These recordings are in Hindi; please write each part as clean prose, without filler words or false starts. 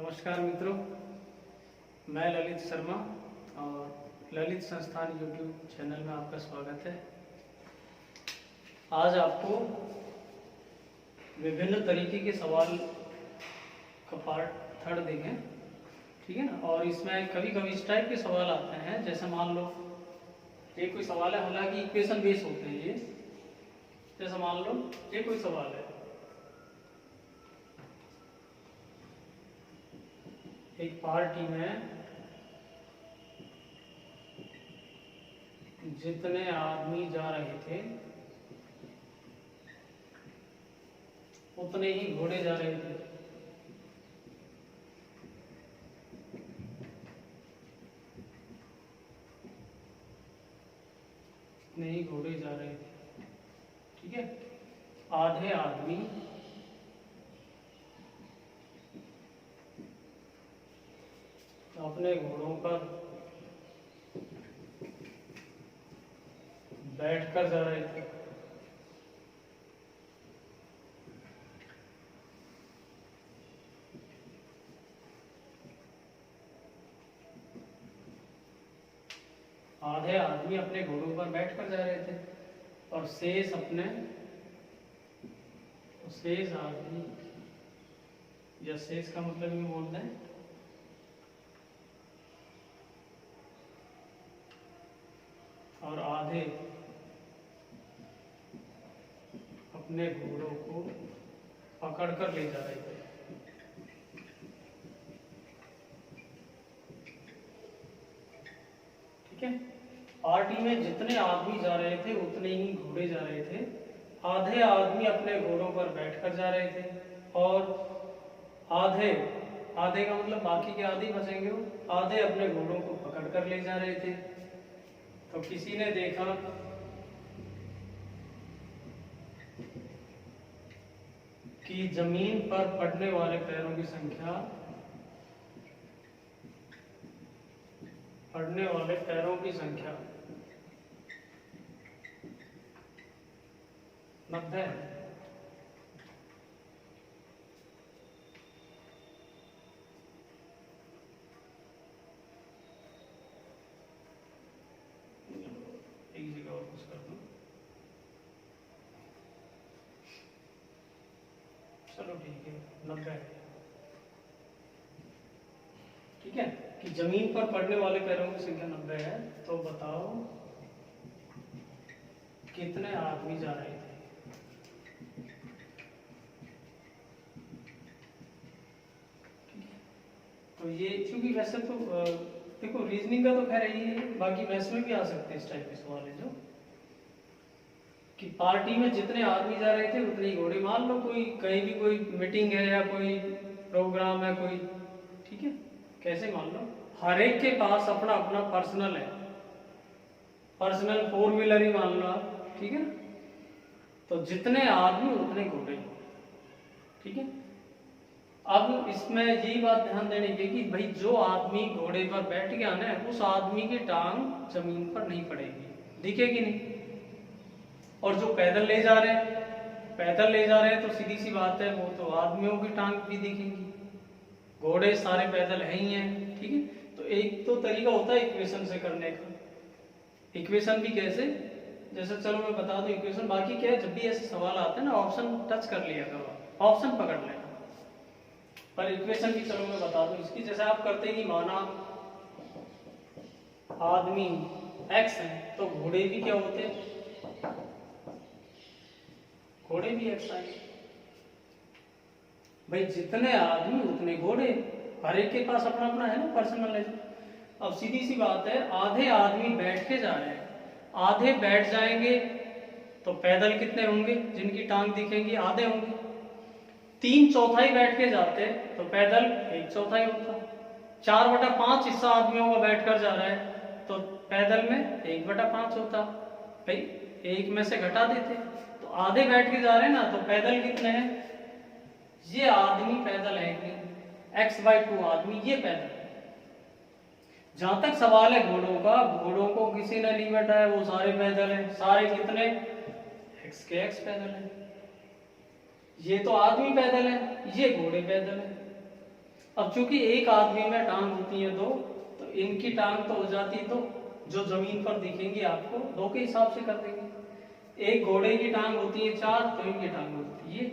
नमस्कार मित्रों, मैं ललित शर्मा और ललित संस्थान यूट्यूब चैनल में आपका स्वागत है। आज आपको विभिन्न तरीके के सवाल का पार्ट 3 देंगे, ठीक है ना। और इसमें कभी कभी इस टाइप के सवाल आते हैं, जैसे मान लो ये कोई सवाल है, हालांकि इक्वेशन बेस होते हैं ये। जैसे मान लो ये कोई सवाल है, एक पार्टी में जितने आदमी जा रहे थे उतने ही घोड़े जा रहे थे। उतने ही घोड़े जा रहे थे, ठीक है। आधे आदमी अपने घोड़ों पर बैठकर जा रहे थे। आधे आदमी अपने घोड़ों पर बैठकर जा रहे थे और शेष आदमी, या शेष का मतलब ये बोलते हैं और आधे अपने घोड़ों को पकड़कर ले जा रहे थे। ठीक है। पार्टी में जितने आदमी जा रहे थे उतने ही घोड़े जा रहे थे। आधे आदमी अपने घोड़ों पर बैठकर जा रहे थे और आधे का मतलब बाकी के आधे बचेंगे, वो आधे अपने घोड़ों को पकड़कर ले जा रहे थे। तो किसी ने देखा कि जमीन पर पड़ने वाले पैरों की संख्या 90 है। एक जगह और कुछ कर दूं, चलो ठीक है, 90 है। ठीक है कि जमीन पर पड़ने वाले पैरों की संख्या 90 है। तो बताओ कितने आदमी जा रहे थे। तो ये क्योंकि वैसे तो देखो रीजनिंग का तो खैर यही है, बाकी मैथ्स में भी आ सकते हैं इस टाइप के सवाल है, जो कि पार्टी में जितने आदमी जा रहे थे उतने ही घोड़े। मान लो कोई कहीं भी कोई मीटिंग है या कोई प्रोग्राम है कोई, ठीक है, कैसे मान लो हर एक के पास अपना अपना पर्सनल है, पर्सनल 4 व्हीलर ही मान लो आप, ठीक है। तो जितने आदमी उतने घोड़े, ठीक है। अब इसमें यही बात ध्यान देने की कि भाई जो आदमी घोड़े पर बैठ गया ना, उस आदमी की टांग जमीन पर नहीं पड़ेगी, दिखेगी नहीं। और जो पैदल ले जा रहे हैं तो सीधी सी बात है, वो तो आदमियों की टांग भी दिखेंगी, घोड़े सारे पैदल है ही हैं, ठीक है। तो एक तो तरीका होता है इक्वेशन से करने का। इक्वेशन भी कैसे, जैसे चलो मैं बता दूं इक्वेशन। बाकी क्या है, जब भी ऐसे सवाल आते हैं ना, ऑप्शन टच कर लिया करो, ऑप्शन पकड़ लेना। पर इक्वेशन भी चलो मैं बता दूं इसकी। जैसे आप करते ही माना आदमी x है तो घोड़े भी क्या होते हैं, घोड़े भी x आए। भाई जितने आदमी उतने घोड़े, हर एक के पास अपना अपना है ना पर्सनल है। अब सीधी सी बात है, आधे आदमी बैठ के जा रहे हैं, आधे बैठ जाएंगे तो पैदल कितने होंगे, जिनकी टांग दिखेंगी आधे होंगे। 3/4 बैठ के जाते तो पैदल 1/4 होता। 4/5 हिस्सा आदमियों का बैठकर जा रहा है तो पैदल में 1/5 होता। भाई एक में से घटा देते, तो आधे बैठ के जा रहे हैं ना, तो पैदल कितने हैं, ये आदमी पैदल है कि x/2 आदमी ये पैदल है। जहां तक सवाल है घोड़ों का, घोड़ों को किसी ने नहीं बैठा है, वो सारे पैदल हैं। सारे कितने, x के x पैदल है। ये तो आदमी पैदल है, ये घोड़े पैदल है। अब चूंकि एक आदमी में टांग होती है दो, तो इनकी टांग तो हो जाती दो, जो जमीन पर दिखेंगी आपको दो के हिसाब से कर देंगे। एक घोड़े की टांग होती है चार, तो इनकी टांग होती है,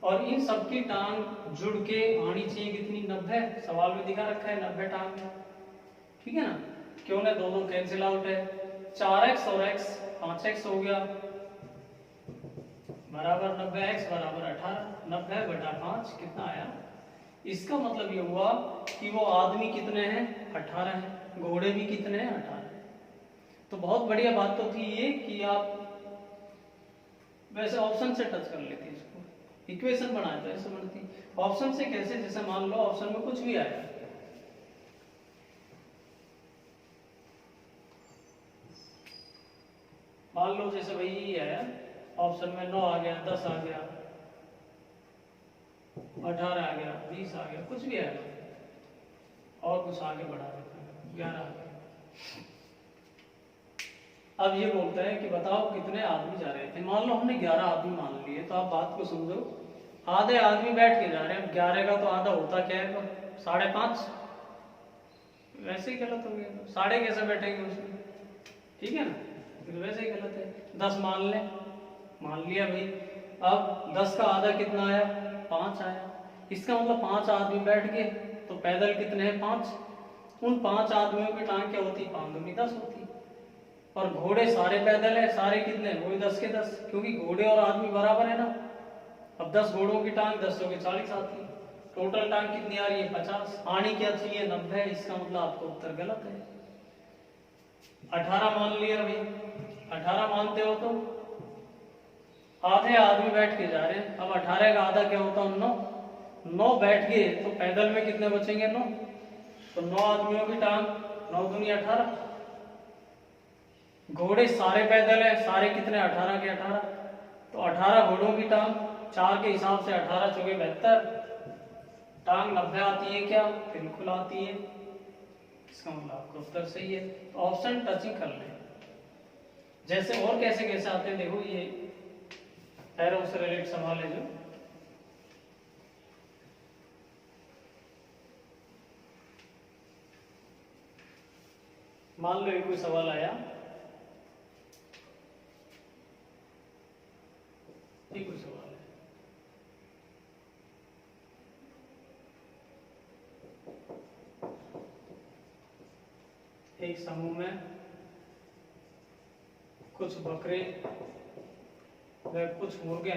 और इन सबकी टांग जुड़ के आनी चाहिए कितनी, 90। सवाल में दिखा रखा है 90 टांग, ठीक है ना। क्यों ना, दो दो कैंसिल आउट है, 4x और x 5x हो गया बराबर 90x बराबर 18, 90/5 कितना आया। इसका मतलब ये हुआ कि वो आदमी कितने हैं, 18 हैं, घोड़े भी कितने हैं, 18। तो बहुत बढ़िया बात तो थी ये कि आप वैसे ऑप्शन से टच कर लेते हैं इसको, इक्वेशन बनाए तो ऐसे बनती। ऑप्शन से कैसे, जैसे मान लो ऑप्शन में कुछ भी आया, मान लो जैसे भाई ये आया ऑप्शन में 9 आ गया, 10 आ गया, 18 आ गया, 20 आ गया, कुछ भी आएगा, और कुछ आगे बढ़ा देते हैं, 11 आ गया। अब ये बोलता है कि बताओ कितने आदमी जा रहे थे। मान लो हमने 11 आदमी मान लिए, तो आप बात को समझो, आधे आदमी बैठ के जा रहे हैं। 11 का तो आधा होता क्या है, 5.5, वैसे ही गलत हो गया, साढ़े कैसे बैठेंगे उसमें, ठीक है ना, तो वैसे ही गलत है। 10 मान लें, मान लिया भाई। अब 10 का आधा कितना आया, 5 आया। इसका मतलब 5 आदमी बैठ गए, तो पैदल कितने हैं, 5। उन 5 आदमियों की टांग क्या होती, 5 दूनी 10 होती। और घोड़े सारे पैदल है, सारे कितने, वही 10 के 10, क्योंकि घोड़े और आदमी बराबर है ना। अब 10 घोड़ों की टांग 10 के 40 आती है, टोटल टांग कितनी आ रही है, 50। आनी क्या चाहिए, 90। इसका मतलब आपका उत्तर गलत है। 18 मान लिया भाई, 18 मानते हो तो आधे आदमी बैठ के जा रहे हैं। अब 18 का आधा क्या होता है, 9। 9 बैठ गए तो पैदल में कितने बचेंगे, 9। तो 9 आदमियों की टांग 9 दूनी 18। घोड़े सारे पैदल है, सारे कितने, 18 के 18। तो 18 घोड़ों की टांग 4 के हिसाब से 18 चौके 72, टांग 90 आती है क्या, बिल्कुल आती है। इसका मतलब आपका उत्तर सही है। तो ऑप्शन टचिंग कर ले। जैसे और कैसे कैसे आते हैं देखो, ये पैरों से रिलेटेड सवाल है जो, मान लो एक कोई सवाल आया, ये कोई सवाल है, एक समूह में कुछ बकरे व कुछ मुर्गे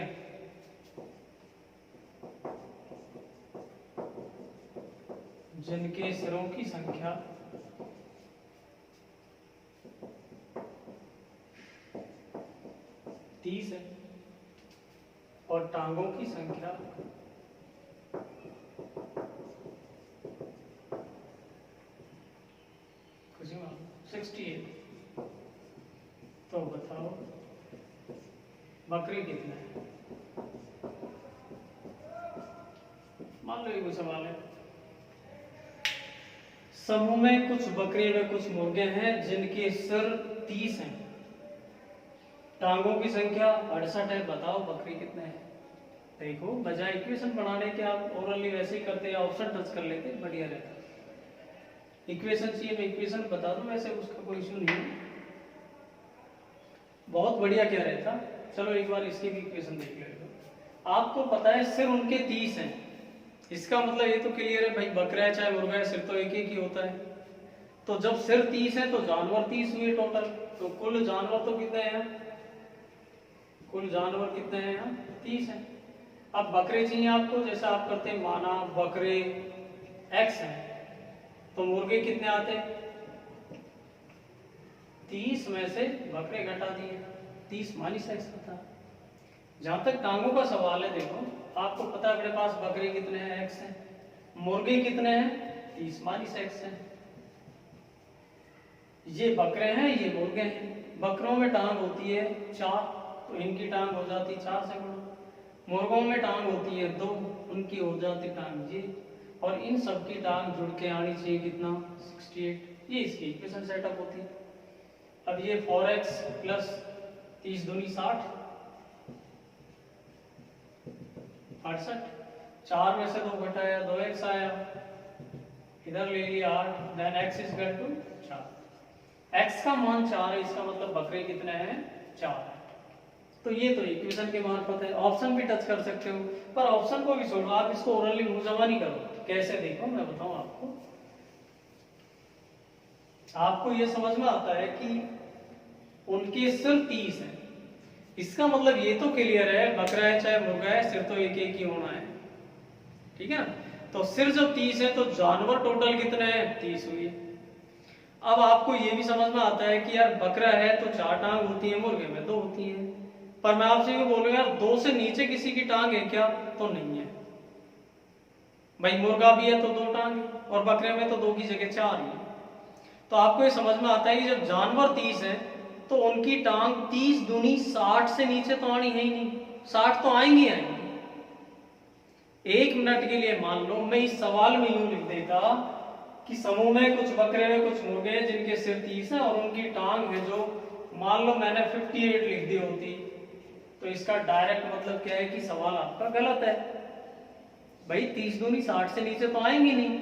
जिनके सिरों की संख्या 30 है और टांगों की संख्या 68, तो बताओ बकरी कितना है। मान लो ये कोई सवाल है, समूह में कुछ बकरे व कुछ मुर्गे हैं जिनके सिर 30 हैं, टांगों की संख्या 68 है, बताओ बकरी कितने हैं। देखो बजाय इक्वेशन बनाने के आप ओरली वैसे ही करते हैं, ऑप्शन टच कर लेते, बढ़िया रहता। इक्वेशन चाहिए मैं इक्वेशन बता दूं, वैसे उसका कोई इशू नहीं है, बहुत बढ़िया क्या रहता। चलो एक बार इसकी भी इक्वेशन देख लेते हो। आपको पता है सिर उनके 30 हैं, इसका मतलब ये तो क्लियर है भाई, बकरा है चाहे मुर्गा है, सिर तो एक ही होता है। तो जब सिर 30 है तो जानवर 30 हुए टोटल, तो कुल जानवर तो कितने हैं, कुल जानवर कितने हैं यहाँ, 30 हैं। अब बकरे चाहिए आपको, जैसा आप करते हैं माना बकरे x हैं, तो मुर्गे कितने आते हैं, 30 में से बकरे घटा दिए, 30 माइनस x आता। जहां तक टांगों का सवाल है, देखो आपको पता है अपने पास बकरे कितने हैं, x हैं, मुर्गे कितने हैं, 30 माइनस x हैं। ये बकरे हैं, ये मुर्गे हैं। बकरों में टांग होती है 4, तो इनकी टांग हो जाती 4 से गुणा। मुर्गों में टांग होती है 2, उनकी हो जाती टांग ये, और इन सब की टांग जुड़ के आनी चाहिए कितना, 68। ये इसकी इक्वेशन सेटअप होती है। अब ये 4x प्लस 30 दूनी 60, 68, 4 में से 2 घटाया 2x आया, इधर ले लिया 8, then x equal to 4। x का मान 4 है, इसका मतलब बकरे कितने हैं? 4। तो ये तो इक्वेशन के मार्फत है। ऑप्शन भी टच कर सकते हो, पर ऑप्शन को भी छोड़ो, आप इसको ओरली मुंह जमा नहीं करो। कैसे देखो मैं बताऊं आपको। आपको ये समझ में आता है कि उनके सिर 30 है, इसका मतलब ये तो क्लियर है बकरा है चाहे मुर्गा है सिर तो एक एक ही होना है, ठीक है ना। तो सिर जब 30 है तो जानवर टोटल कितने हैं? 30 हुई। अब आपको ये भी समझ में आता है कि यार बकरा है तो 4 टांग होती है, मुर्गे में 2 होती है। पर मैं आपसे ये बोलूँ यार 2 से नीचे किसी की टांग है क्या? तो नहीं है भाई। मुर्गा भी है तो 2 टांग है, और बकरे में तो 2 की जगह 4 ही है। तो आपको ये समझ में आता है कि जब जानवर 30 है तो उनकी टांग 30 दूनी 60 से नीचे तो आनी है ही नहीं, 60 तो आएंगी आएंगी। 1 मिनट के लिए मान लो मैं इस सवाल में यूं लिख देता कि समूह में कुछ बकरे हैं कुछ मुर्गे हैं जिनके सिर 30 है और उनकी टांग है जो, मान लो मैंने 58 लिख दी होती, तो इसका डायरेक्ट मतलब क्या है कि सवाल आपका गलत है भाई। 30 दूनी 60 से नीचे तो आएंगी नहीं,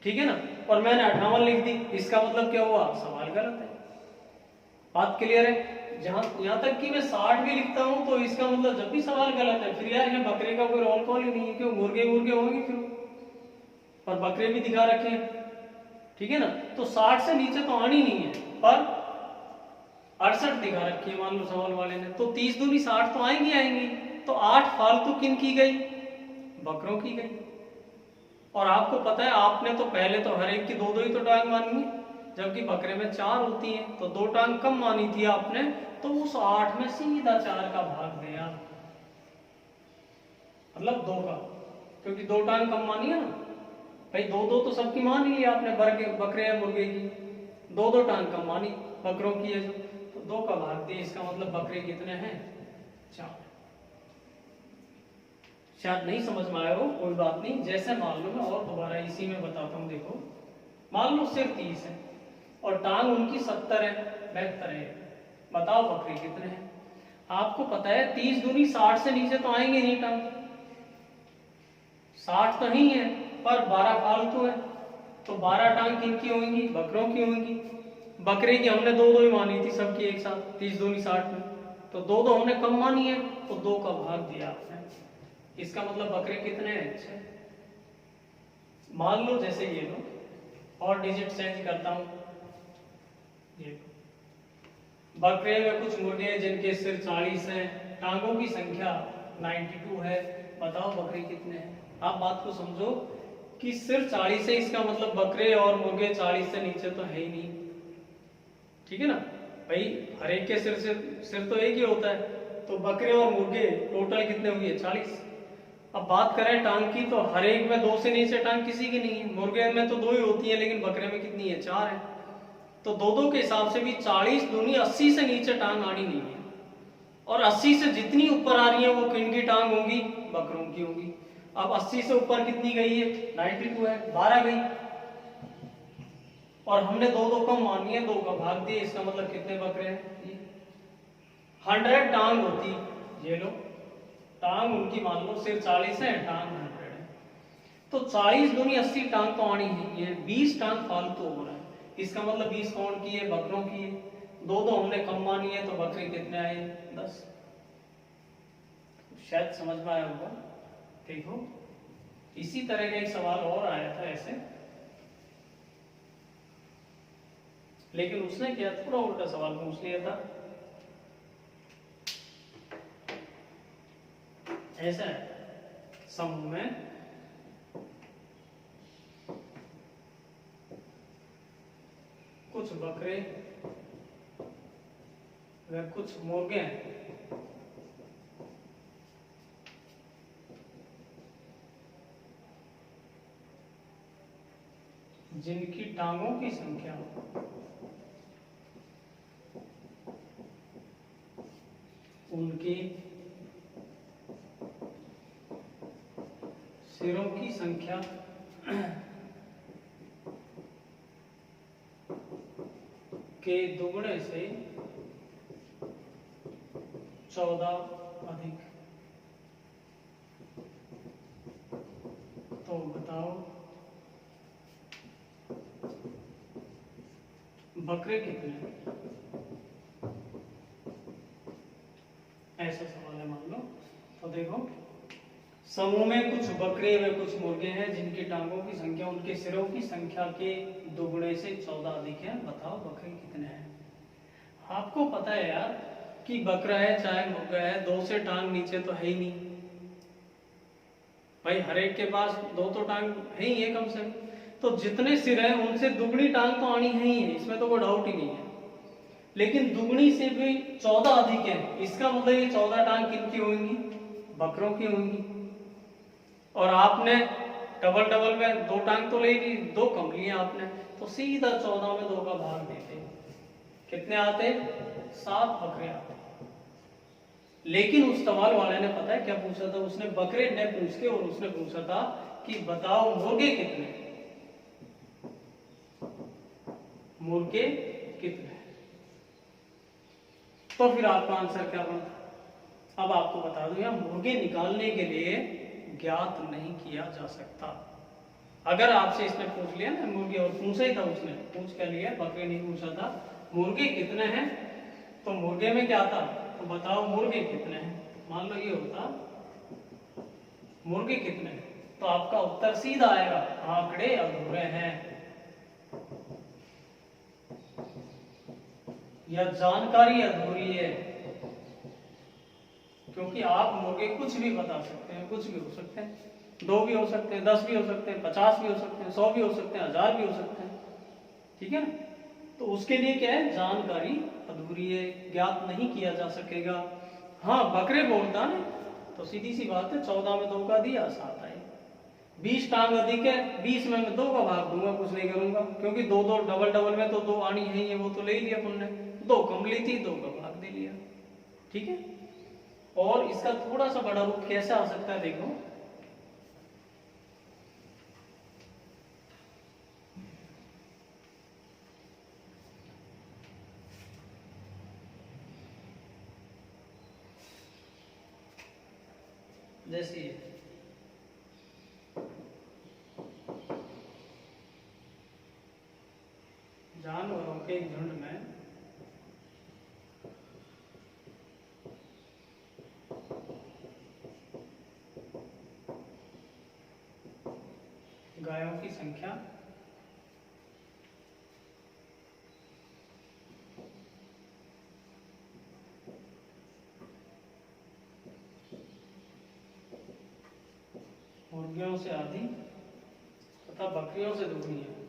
ठीक है ना। और मैंने 58 लिख दी, इसका मतलब क्या हुआ? सवाल गलत है। बात क्लियर है? यहाँ तक कि मैं 60 भी लिखता हूं तो इसका मतलब जब भी सवाल गलत है, फिर यार यहाँ बकरे का कोई रोल कॉल ही नहीं है, क्यों? मुर्गे मुर्गे होंगे फिर, और बकरे भी दिखा रखे हैं, ठीक है ना। तो 60 से नीचे तो आनी नहीं है, पर 68 दिखा रखी है मान लो सवाल वाले ने, तो 30 दूनी 60 तो आएंगी आएंगी। तो 8 फालतू किन की गई? बकरों की गई। और आपको पता है आपने तो पहले तो हर एक की 2-2 ही तो टांग मानी है, जबकि बकरे में 4 होती हैं, तो 2 टांग कम मानी थी आपने, तो उस 8 में सीधा 4 का भाग दिया, मतलब 2 का, क्योंकि 2 टांग कम मानी है ना भाई। 2-2 तो सबकी मान ही लिया आपने, बकरे या मुर्गे की। 2-2 टांग कम मानी बकरों की है जो, तो 2 का भाग दिया, इसका मतलब बकरे कितने हैं? 4। शायद नहीं समझ में आया हो, कोई बात नहीं। जैसे मान लो मैं और दोबारा इसी में बताता हूँ, देखो मान लो सिर्फ 30 है और टांग उनकी 70 है, 72 है, बताओ बकरे कितने हैं? आपको पता है 30 दूनी 60 से नीचे तो आएंगे नहीं टांग, 60 तो नहीं है, पर 12 फालतू है, तो 12 टांग किनकी होंगी? बकरों की होंगी। बकरे की हमने 2-2 ही मानी थी सबकी एक साथ, 30 दूनी 60 में, तो 2-2 हमने कम मानी है, तो 2 का भाग दिया आपने, इसका मतलब बकरे कितने हैं? 6। मान लो जैसे ये लो, और डिजिट चेंज करता हूं, ये बकरे में कुछ मुर्गे हैं जिनके सिर 40 हैं, टांगों की संख्या 92 है, बताओ बकरे कितने हैं? आप बात को समझो कि सिर 40 है, इसका मतलब बकरे और मुर्गे 40 से नीचे तो है ही नहीं, ठीक है ना भाई। हर एक के सिर तो एक ही होता है, तो बकरे और मुर्गे टोटल कितने हुए? 40। अब बात करें टांग की, तो हर एक में 2 से नीचे टांग किसी की नहीं है। मुर्गे में तो 2 ही होती है, लेकिन बकरे में कितनी है? 4 है। तो 2-2 के हिसाब से भी 40 दूनी 80 से नीचे टांग आनी नहीं है, और 80 से जितनी ऊपर आ रही है वो किन की टांग होंगी? बकरों की होंगी। अब 80 से ऊपर कितनी गई है? 92 है, 12 गई, और हमने 2-2 कम मानी है, 2 का भाग दिए, इसका मतलब कितने बकरे हैं? 100 टांग होती, ये लो टांग उनकी मान लो सिर्फ 40 है, टांग 100 है, तो 40 दूनी 80 टांग तो आनी है, ये 20 टांग फालतू हो रहा है, इसका मतलब 20 कौन की है? बकरों की है। 2-2 हमने कम मानी है, तो बकरे कितने आए? 10। शायद समझ में आया होगा। देखो इसी तरह का एक सवाल और आया था ऐसे, लेकिन उसने क्या थोड़ा उल्टा सवाल पूछ लिया था। ऐसा है, समूह में कुछ बकरे व कुछ मुर्गे हैं, जिनकी टांगों की संख्या उनकी सिरों की संख्या के दुगने से 14 अधिक, तो बताओ बकरे कितने हैं, ऐसा सवाल है मान लो। तो देखो, समूह में कुछ बकरे व कुछ मुर्गे हैं जिनकी टांगों की संख्या उनके सिरों की संख्या के दुगुने से 14 अधिक है, बताओ बकरे कितने हैं। आपको पता है यार कि बकरा है चाहे मुर्गा है, दो से टांग नीचे तो है ही नहीं भाई, हर एक के पास दो तो टांग है ही है कम से कम। तो जितने सिर हैं उनसे दुगनी टांग तो आनी है ही है, इसमें तो कोई डाउट ही नहीं है। लेकिन दुगनी से भी 14 अधिक है, इसका मतलब ये 14 टांग किनकी होंगी, बकरों की होंगी। और आपने डबल डबल में दो टांग तो ले ली, दो कम लिए आपने, तो सीधा 14 में 2 का भाग देते, कितने आते, 7 बकरे आते। लेकिन उस सवाल वाले ने पता है क्या पूछा था, उसने बकरे ने पूछ के और उसने पूछा था कि बताओ मुर्गे कितने, मुर्गे कितने। तो फिर आपका आंसर क्या बनता। अब आपको बता दूं यार, मुर्गे निकालने के लिए ज्ञात नहीं किया जा सकता। अगर आपसे इसने पूछ लिया ना मुर्गे, और पूछा ही था उसने, पूछ क्या लिया, बकरे नहीं पूछा था, मुर्गे कितने हैं, तो मुर्गे में क्या था, तो बताओ मुर्गे कितने हैं। मान लो ये होता मुर्गे कितने हैं, तो आपका उत्तर सीधा आएगा, आंकड़े अधूरे हैं, या जानकारी अधूरी है। क्योंकि आप मुर्गे कुछ भी बता सकते हैं, कुछ भी हो सकते हैं, 2 भी हो सकते हैं, 10 भी हो सकते हैं, 50 भी हो सकते हैं, 100 भी हो सकते हैं, 1000 भी हो सकते हैं, ठीक है ना। तो उसके लिए क्या है, जानकारी अधूरी है, ज्ञात नहीं किया जा सकेगा। हाँ बकरे बोलता है तो सीधी सी बात है, 14 में 2 का दिया 7 आए। 20 टांग अधिक है, 20 में मैं 2 का भाग दूंगा, कुछ नहीं करूंगा, क्योंकि 2 डबल डबल में तो 2 आनी है, वो तो ले लिया अपन ने, 2 कम ली थी, 2 का भाग दे लिया, ठीक है। और इसका थोड़ा सा बड़ा रूप कैसे आ सकता है, देखो, जैसे जानवरों के झुंड में गायों की संख्या मुर्गियों से आधी तथा बकरियों से दुगनी है।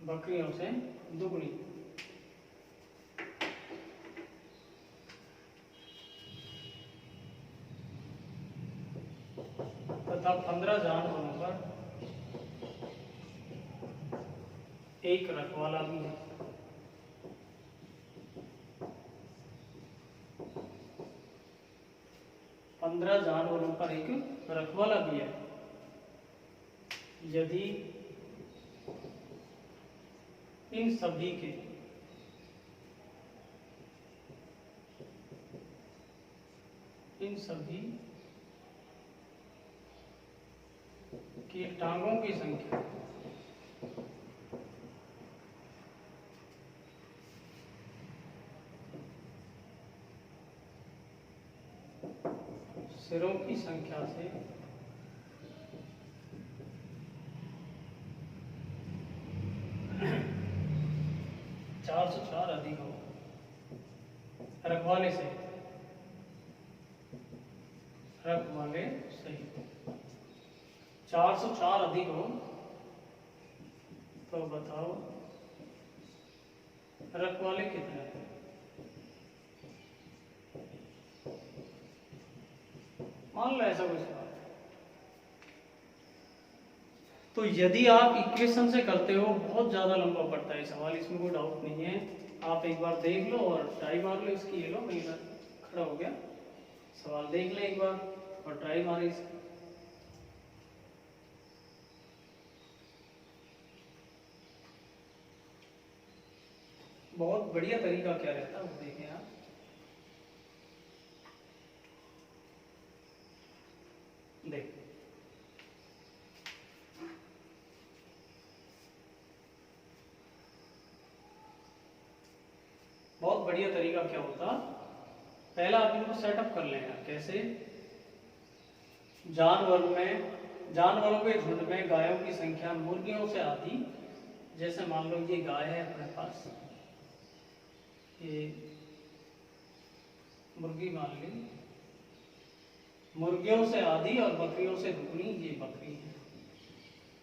बकरियों से दुगनी तथा 15 जानवरों पर एक रखवाला भी है। 15 जानवरों पर एक रखवाला भी है। यदि इन सभी की टांगों की संख्या सिरों की संख्या से 404 अधिक हो, रखवाले से, रखवाले सही 404 अधिक हो, तो बताओ रखवाले कितने हैं। मान लो ऐसा कुछ बात है, तो यदि आप इक्वेशन से करते हो, बहुत ज्यादा लंबा पड़ता है सवाल, इसमें कोई डाउट नहीं है। आप एक बार देख लो और ट्राई मार लो इसकी, ये लो मैं इधर खड़ा हो गया, सवाल देख ले एक बार और ट्राई मारे इसकी। बहुत बढ़िया तरीका क्या रहता है वो देखें आप। बढ़िया तरीका क्या होता, पहला आप इनको सेटअप कर लेना। कैसे? जानवरों के झुंड में गायों की संख्या मुर्गियों से आधी, जैसे मान लो ये गाय है अपने पास, ये मुर्गी मान ली, मुर्गियों से आधी और बकरियों से दुगनी ये बकरी है।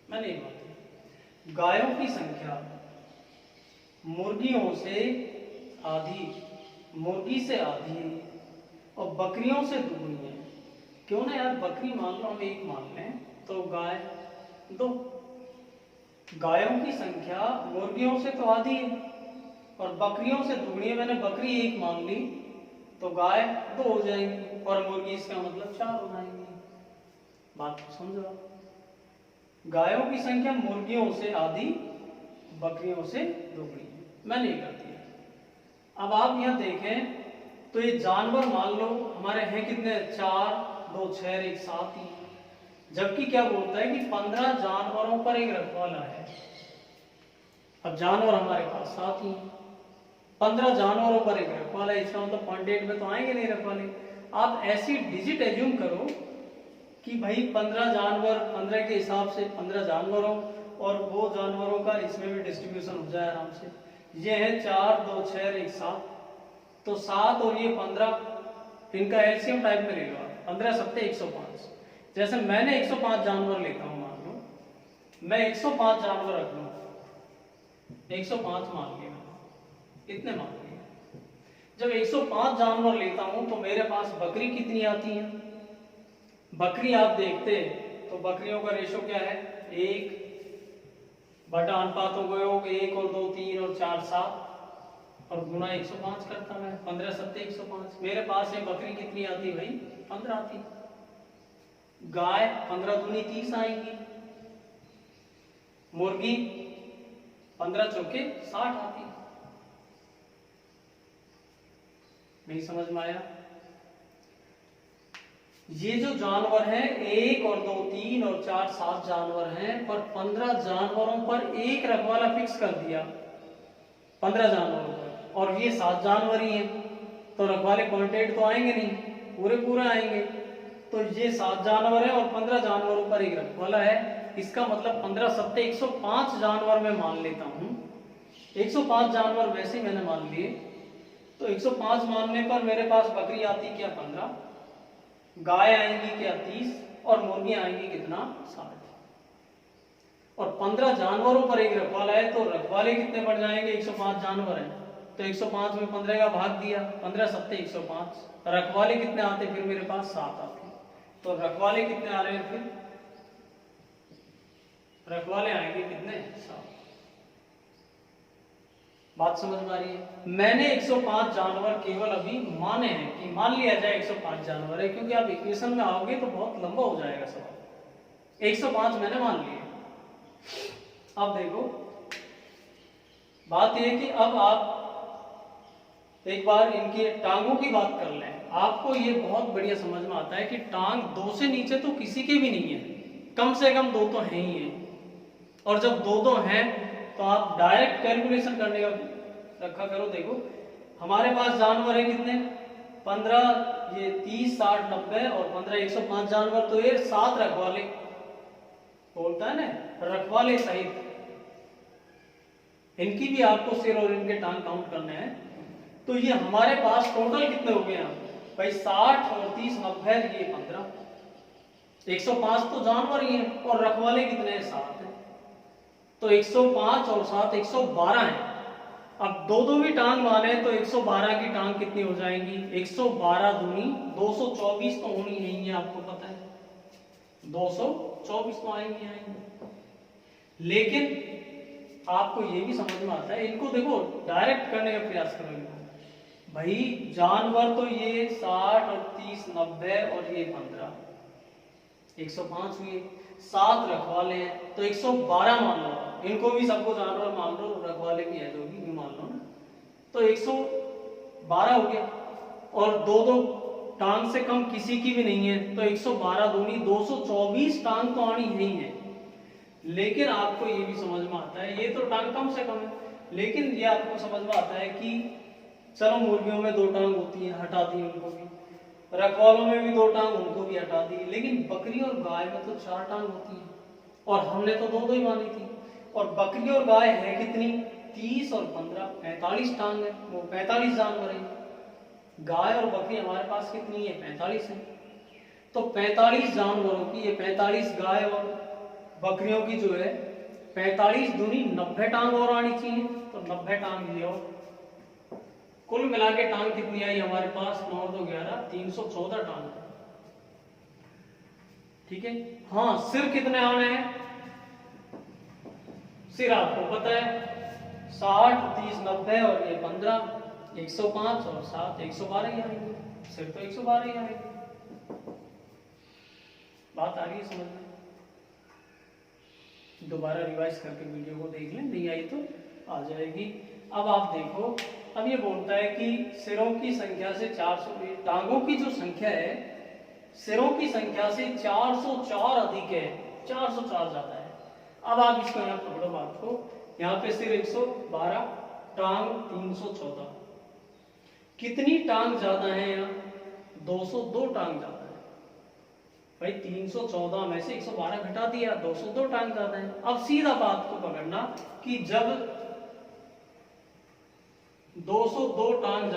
मैंने ये बात, गायों की संख्या मुर्गियों से आधी, मुर्गी से आधी और बकरियों से दुगनी है। क्यों ना यार, बकरी मान लो हम एक मान लें तो गाय दो, गायों की संख्या मुर्गियों से तो आधी है और बकरियों से दुगनी है। मैंने बकरी एक मान ली तो गाय दो हो जाएगी और मुर्गी इसका मतलब 4 हो जाएंगी। बात समझो, गायों की संख्या मुर्गियों से आधी, बकरियों से दुगनी। मैंने ये कर दिया। अब आप यहाँ देखें तो ये जानवर मान लो हमारे हैं कितने, 4, 2, 6, 1, 7 ही, जबकि क्या बोलता है कि 15 जानवरों पर एक रखवाला है। अब जानवर हमारे पास 7 ही, 15 जानवरों पर एक रखवाला है, इसका मतलब 0.8 में तो आएंगे नहीं रखवाले। आप ऐसी डिजिट एज्यूम करो कि भाई 15 जानवर, 15 के हिसाब से 15 जानवरों और वो जानवरों का इसमें भी डिस्ट्रीब्यूशन हो जाए आराम से। ये है 4, 2, 6, 1, 7, तो 7 और ये 15, इनका एलसीएम टाइप में ले लो आप, 15 7 105। जैसे मैंने 105 जानवर लेता हूं, मान लो मैं 105 जानवर रख लूं, 105 मान लिया, इतने मान लिया। जब 105 जानवर लेता हूं तो मेरे पास बकरी कितनी आती है? बकरी आप देखते तो बकरियों का रेशो क्या है, 1 बटा अनुपातों को योग 1 और 2 3 और 4 7 और गुना 105 करता है, 15 7 105। मेरे पास ये बकरी कितनी आती भाई, 15 आती। गाय 15 दूनी 30 आएंगी, मुर्गी 15 चौके 60 आती। नहीं समझ में आया? ये जो जानवर हैं 1 और 2 3 और 4 7 जानवर हैं, पर 15 जानवरों पर एक रखवाला फिक्स कर दिया, 15 जानवरों पर, और ये 7 जानवर ही हैं, तो रखवाले 0.8 तो आएंगे नहीं, पूरे आएंगे। तो ये 7 जानवर है और 15 जानवरों पर एक रखवाला है, इसका मतलब 15 7 105 जानवर मैं मान लेता हूं। 105 जानवर वैसे मैंने मान लिए, तो 105 मानने पर मेरे पास बकरी आती क्या, 15, गाय आएंगी क्या 30 और मुर्गियां आएंगी कितना, 60। और 15 जानवरों पर एक रखवाला है, तो रखवाले कितने बढ़ जाएंगे, 105 जानवर हैं तो 105 में 15 का भाग दिया, 15 7 105। रखवाले कितने आते फिर मेरे पास, 7 आते। तो रखवाले कितने आ रहे हैं फिर, रखवाले आएंगे कितने, 7। बात समझ में आ रही है? मैंने 105 जानवर केवल अभी माने हैं कि मान लिया जाए 105 जानवर है, क्योंकि आप इक्वेशन में आओगे तो बहुत लंबा हो जाएगा सवाल। 105 मैंने मान लिए। अब देखो बात यह कि अब आप एक बार इनके टांगों की बात कर लें। आपको ये बहुत बढ़िया समझ में आता है कि टांग 2 से नीचे तो किसी के भी नहीं है, कम से कम 2 तो हैं ही है। और जब 2 हैं तो आप डायरेक्ट कैलकुलेशन करने का रखा करो। देखो हमारे पास जानवर है कितने, 15, ये 30 60 90 और 15 105 जानवर, तो ये 7 रखवाले बोलता है ना, रखवाले सहित इनकी भी आपको सिर और इनके टांग काउंट करने हैं। तो ये हमारे पास टोटल कितने हो गए भाई, 60 और 30 90, ये 15, 105 तो जानवर ही है और रखवाले कितने हैं, 7 है। तो 105 और 7 112 है। अब 2 भी टांग माने तो 112 की टांग कितनी हो जाएंगी, 112 दूनी 224 तो होनी नहीं है, आपको पता है 224 तो आएंगे। लेकिन आपको ये भी समझ में आता है, इनको देखो डायरेक्ट करने का प्रयास करो भाई। जानवर तो ये 60 और 30 90 और ये 15, 105 हुए, 7 रखवाले हैं तो 112 मान लो, इनको भी सबको जानवर मान लो, रखवाले भी है जो भी मान लो ना, तो 112 हो गया। और 2 टांग से कम किसी की भी नहीं है, तो 112 दूनी 224 टांग तो आनी नहीं है। लेकिन आपको ये भी समझ में आता है, ये तो टांग कम से कम है, लेकिन ये आपको समझ में आता है कि चलो मुर्गियों में 2 टांग होती है, हटा दी उनको भी, रखवालों में भी 2 टांग, उनको भी हटा दी, लेकिन बकरी और गाय में तो 4 टांग होती है, और हमने तो 2 ही मानी थी। और बकरी और गाय है कितनी, 30 और 15 45 टांग है, वो 45 जानवर है। गाय और बकरी हमारे पास कितनी है, 45 है। तो 45 जानवरों की, ये 45 गाय और बकरियों की जो है 45 दूनी 90 टांग और आनी चाहिए, तो 90 टांग ये, और कुल मिला के टांग कितनी आई हमारे पास, 9 2 11 314 टांग। ठीक है। हाँ, सिर कितने आने हैं, सिर आपको पता है 60 30 90 और ये 15 105 और 7 112 ही आएंगे, सिर तो 112 ही आएंगे। बात आ रही है समझ में? दोबारा रिवाइज करके वीडियो को देख लें, नहीं आई तो आ जाएगी। अब आप देखो, अब ये बोलता है कि सिरों की संख्या से 400, टांगों की जो संख्या है सिरों की संख्या से 404 अधिक है, 404 ज्यादा है। अब आप इसको यहाँ पकड़ो बात को, यहाँ पे सिर 112, टांग 314, कितनी टांग ज्यादा है यहाँ, 202 टांग ज्यादा है भाई। 314 में से 112 घटा दिया, 202 टांग ज्यादा है। अब सीधा बात को पकड़ना कि जब 202 टांग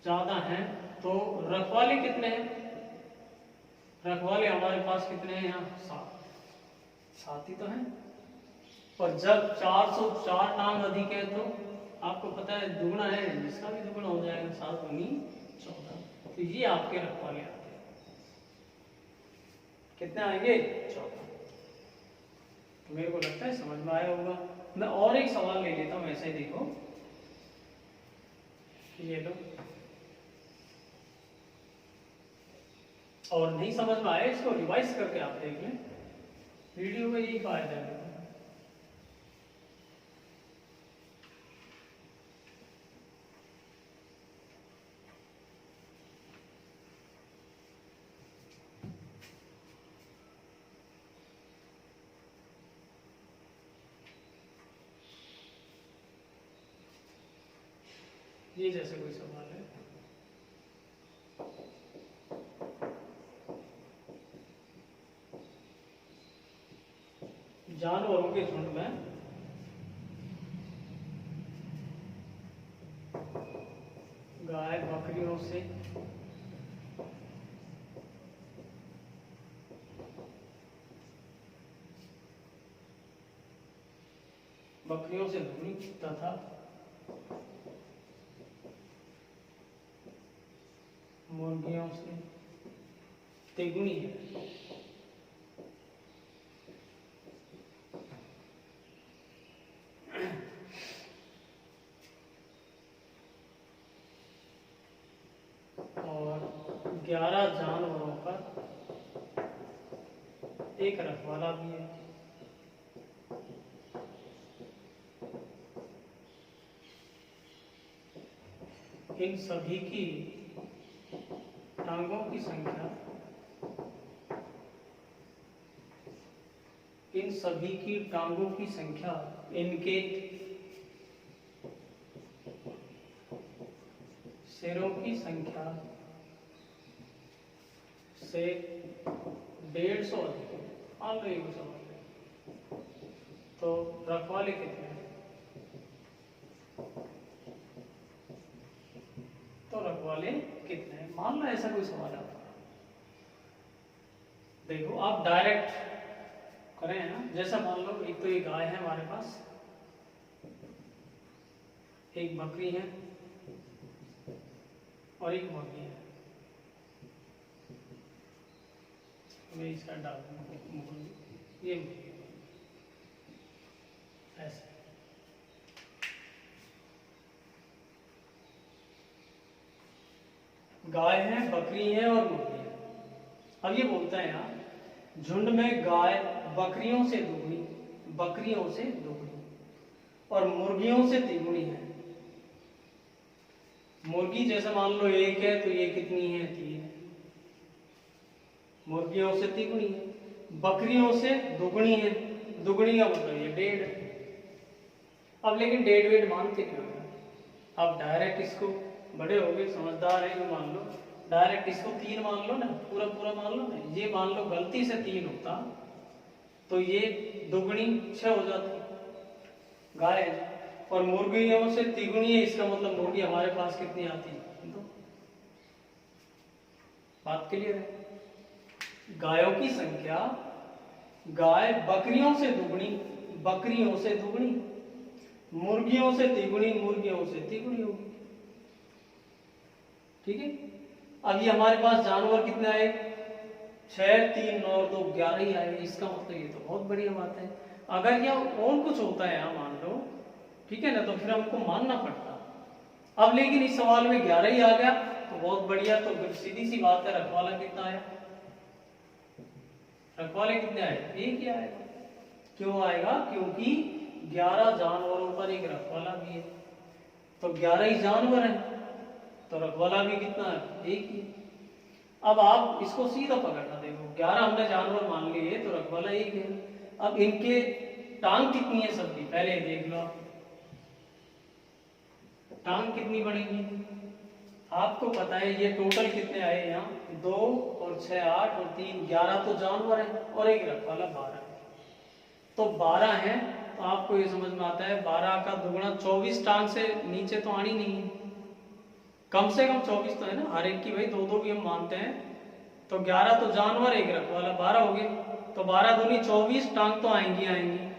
ज्यादा है तो रखवाले कितने हैं, रखवाले हमारे पास कितने हैं यहाँ, 7 ही तो हैं। और जब 404 टांग अधिक है तो आपको पता है दुगना है, इसका भी दुगना हो जाएगा, 7 दूनी 14। तो ये आपके रखवाले आते हैं, कितने आएंगे, 14। तो मेरे को लगता है समझ में आया होगा। मैं और एक सवाल ले लेता हूं, ऐसे ही देखो, ये लो, और नहीं समझ में आया इसको रिवाइज करके आप देख लें, वीडियो में यही फायदा है। ये जैसे कोई सवाल है, जानवरों के झुंड में गाय बकरियों से दुगनी तथा मुर्गियों से तिगुनी है। और 11 जानवरों पर एक रखवाला भी है। इन सभी की टांगों की संख्या, इन सभी की टांगों की संख्या इनके सिरों की संख्या से 150 अधिक है। मान लो एक सवाल है, तो रखवाले कितने हैं, तो रखवाले कितने हैं, मान लो ऐसा कोई सवाल आता है। देखो आप डायरेक्ट करें ना, जैसा मान लो एक तो ये गाय है हमारे पास, एक बकरी है और एक मुर्गी है। मैं इसका डाल दूंगा, ये ऐसे। गाय है, बकरी है और मुर्गी है। अब ये बोलता है यहाँ झुंड में गाय बकरियों से दुगनी और मुर्गियों से तिगुनी है। मुर्गी जैसे मान लो एक है तो ये कितनी है, 3, मुर्गियों से तिगुनी है, बकरियों से दुगनी है, दुगनी का मतलब ये 1.5। अब लेकिन 1.5 मानते क्यों है, आप डायरेक्ट इसको, बड़े हो गए समझदार है, ये मान लो डायरेक्ट इसको 3 मान लो ना, पूरा पूरा मान लो ना, ये मान लो गलती से 3 होता तो ये दुगनी 6 हो जाती गाय है, और मुर्गियों से तिगुनी है, इसका मतलब मुर्गी हमारे पास कितनी आती है, तो बात क्लियर है। गायों की संख्या, गाय बकरियों से दुगनी, बकरियों से दुगनी, मुर्गियों से तिगुनी, मुर्गियों से तिगुनी होगी। ठीक है, अब ये हमारे पास जानवर कितने आए, 6, 3, 9, 2, 11 ही आए, इसका मतलब ये तो बहुत बढ़िया बात है। अगर यह और कुछ होता है यहाँ मान लो, ठीक है ना, तो फिर हमको मानना पड़ता। अब लेकिन इस सवाल में 11 ही आ गया तो बहुत बढ़िया, तो फिर सीधी सी बात है, रखवाला कितना आया, रखवाले कितने आए, 1 ही आएगा। क्यों आएगा, क्योंकि 11 जानवरों पर एक रखवाला भी है, तो 11 ही जानवर है, तो रखवाला भी कितना है, 1 ही। अब आप इसको सीधा पकड़ना, देखो 11 हमने जानवर मान लिए तो रखवाला 1 है। अब इनके टांग कितनी है सबकी, पहले देख लो आप, टांग कितनी बनेगी, आपको पता है ये टोटल कितने आए यहाँ, 2 और 6 8 और 3 11 तो जानवर है और एक रखवाला 12 है, तो 12 है। तो आपको ये समझ में आता है 12 का दुगुना 24, टांग से नीचे तो आनी नहीं है, कम से कम 24 तो है ना, हर एक की भाई 2 2 भी हम मानते हैं, तो 11 तो जानवर, एक रखवाला, 12 हो गए, तो 12 दूनी 24, टांग तो आएंगी आएंगी,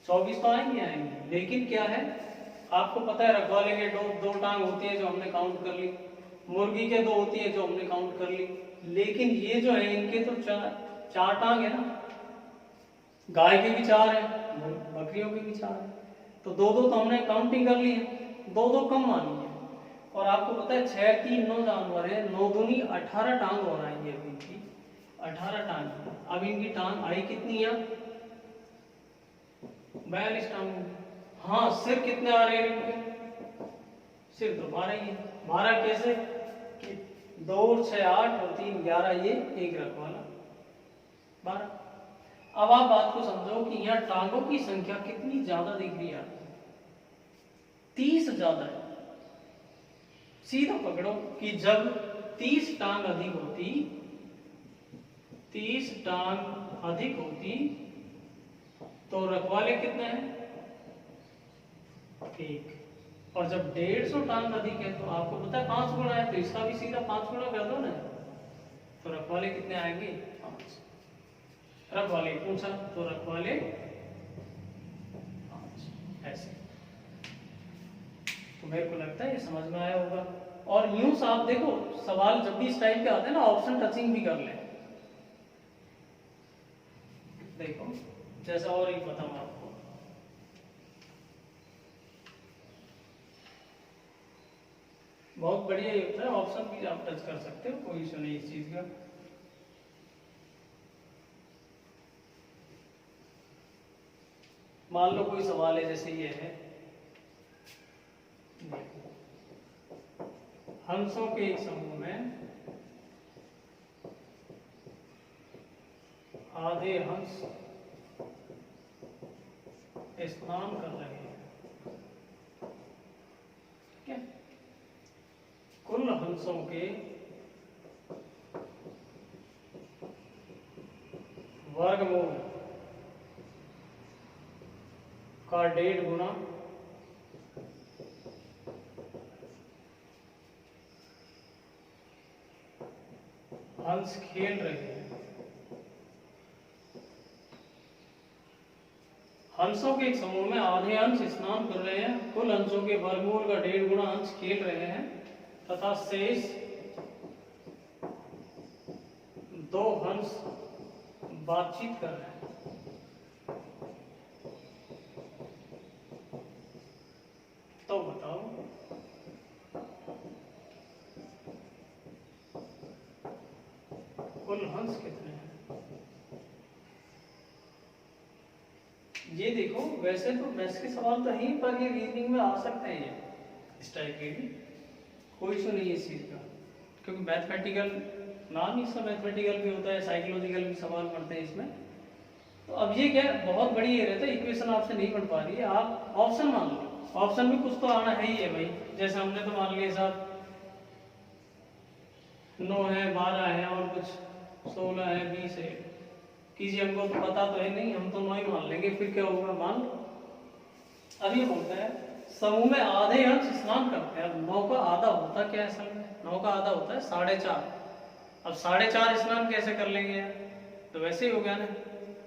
24 तो आएंगी आएंगी। लेकिन क्या है, आपको पता है रखवाले के दो टांग होती है जो हमने काउंट कर ली, मुर्गी के 2 होती है जो हमने काउंट कर ली, लेकिन ये जो है इनके तो 4 टांग है ना, गाय के भी 4 है, बकरियों के भी 4 है, तो 2 2 तो हमने काउंटिंग कर ली है, 2 2 कम मानी है। और आपको पता है 6 3 9 जानवर है, 9 दूनी 18 टांग और आएंगे अभी इनकी, 18 टांग। अब इनकी टांग आई कितनी है, 42 टांग। हाँ, सिर कितने आ रहे हैं इनके, सिर तो 12 ही है। 12 कैसे, 2 और 6 8 और 3 11, ये एक रखवाला 12। अब आप बात को समझो कि यहाँ टांगों की संख्या कितनी ज्यादा दिख रही है, 30 ज्यादा है। सीधा पकड़ो कि जब 30 टांग अधिक होती, 30 टांग अधिक होती तो रखवाले कितने हैं, 1। और जब 150 टांग अधिक है तो आपको पता है 5 गुना है, तो इसका भी सीधा 5 गुना कर दो ना, तो रखवाले कितने आएंगे, 5। रखवाले पूछा तो रखवाले 5, ऐसे। तो मेरे को लगता है ये समझ में आया होगा। और यूं आप देखो, सवाल जब भी इस टाइप के आते हैं ना, ऑप्शन टचिंग भी कर लें, देखो जैसा और एक बताऊं आपको, बहुत बढ़िया ये होता है, ऑप्शन भी आप टच कर सकते हो, कोई इशू नहीं इस चीज का। मान लो कोई सवाल है जैसे ये है, हंसों के एक समूह में आधे हंस स्नान कर रहे हैं, ठीक है, कुल हंसों के वर्गमूल का 1.5 गुना हंस खेल रहे हैं। हंसों के एक समूह में आधे हंस स्नान कर रहे हैं, कुल हंसों के वर्गमूल का 1.5 गुना हंस खेल रहे हैं, तथा शेष 2 हंस बातचीत कर रहे हैं। तो बताओ कुल हंस कितने हैं। ये देखो, वैसे तो मैथ्स के सवाल तो ही, पर ये रीजनिंग में आ सकते हैं, ये इस टाइप के भी कोई इशू नहीं है इस चीज का, क्योंकि मैथमेटिकल नाम ही इसका मैथमेटिकल भी होता है, साइकोलॉजिकल भी सवाल पढ़ते हैं इसमें। तो अब ये क्या बहुत बड़ी ये रहता है, इक्वेशन आपसे नहीं पढ़ पा रही है, आप ऑप्शन मान लो, ऑप्शन में कुछ तो आना है ही है भाई। जैसे हमने तो मान लिया साहब 9 है, 12 है और कुछ 16 है, 20 है। किसी हमको तो पता तो है नहीं, हम तो 9 ही मान लेंगे, फिर क्या होगा, मान लो। अब ये बोलता है समूह में आधे अंश स्नान करते हैं। अब 9 का आधा होता क्या है असल में? 9 का आधा होता है 4.5। अब 4.5 स्नान कैसे कर लेंगे यार? तो वैसे ही हो गया ना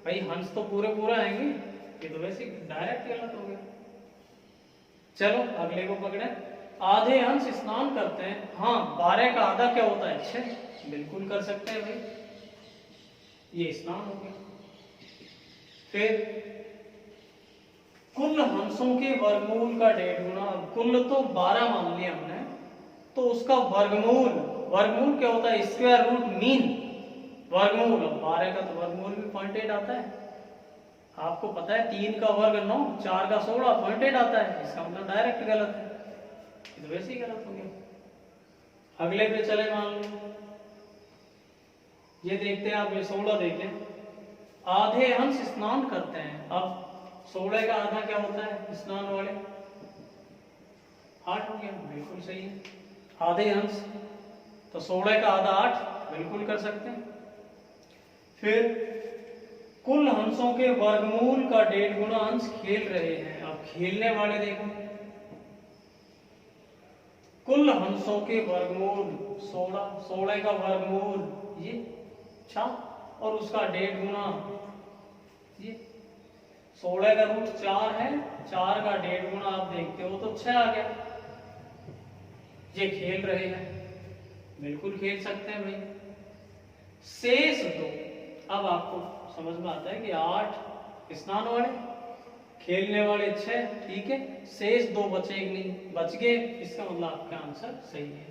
भाई, हंस तो पूरे पूरा आएंगे, ये तो वैसे डायरेक्ट गलत हो गया। चलो अगले को पकड़े। आधे अंश स्नान करते हैं। हाँ, 12 का आधा क्या होता है? 6। बिल्कुल कर सकते हैं भाई, ये स्नान हो गया। फिर कुल हंसों के वर्गमूल का 1.5 गुना। कुल तो 12 मान लिया हमने, तो उसका वर्गमूल, वर्गमूल क्या होता है? स्क्वायर रूट मीन वर्गमूल। अब 12 का तो वर्गमूल भी 0.8 आता है, आपको पता है। 3 का वर्ग 9, 4 का 16, 0.8 आता है। इसका मतलब डायरेक्ट गलत है, ये तो वैसे ही गलत हो गया। अगले पे चले, मान लो ये देखते हैं आप, ये 16 देखें। आधे अंश स्नान करते हैं। अब 16 का आधा क्या होता है स्नान वाले? 8 हो गया, बिल्कुल सही है। आधे अंश तो 16 का आधा 8, बिल्कुल कर सकते हैं। फिर कुल हंसों के वर्गमूल का 1.5 गुना अंश खेल रहे हैं। अब खेलने वाले देखो, कुल हंसों के वर्गमूल 16 का वर्गमूल ये 4 और उसका 1.5 गुना ये 16 का रूट 4 है, 4 का 1.5 गुना आप देखते हो तो 6 आ गया। ये खेल रहे हैं, बिल्कुल खेल सकते हैं भाई। शेष 2, अब आपको समझ में आता है कि 8 स्नान वाले, खेलने वाले 6, ठीक है। शेष 2 बचेंगे नहीं, बच गए, इसका मतलब आपका आंसर सही है।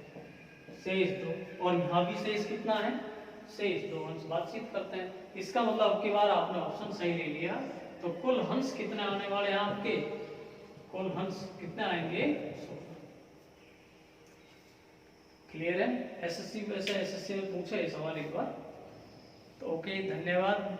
शेष 2, और यहाँ भी शेष कितना है? शेष 2 हंस। बातचीत करते हैं, इसका मतलब अब की बार आपने ऑप्शन सही ले लिया। तो कुल हंस कितने आने वाले हैं आपके? कुल हंस कितने आएंगे? 16। क्लियर है? एसएससी, वैसे एसएससी में पूछा ये सवाल एक बार। तो ओके, धन्यवाद।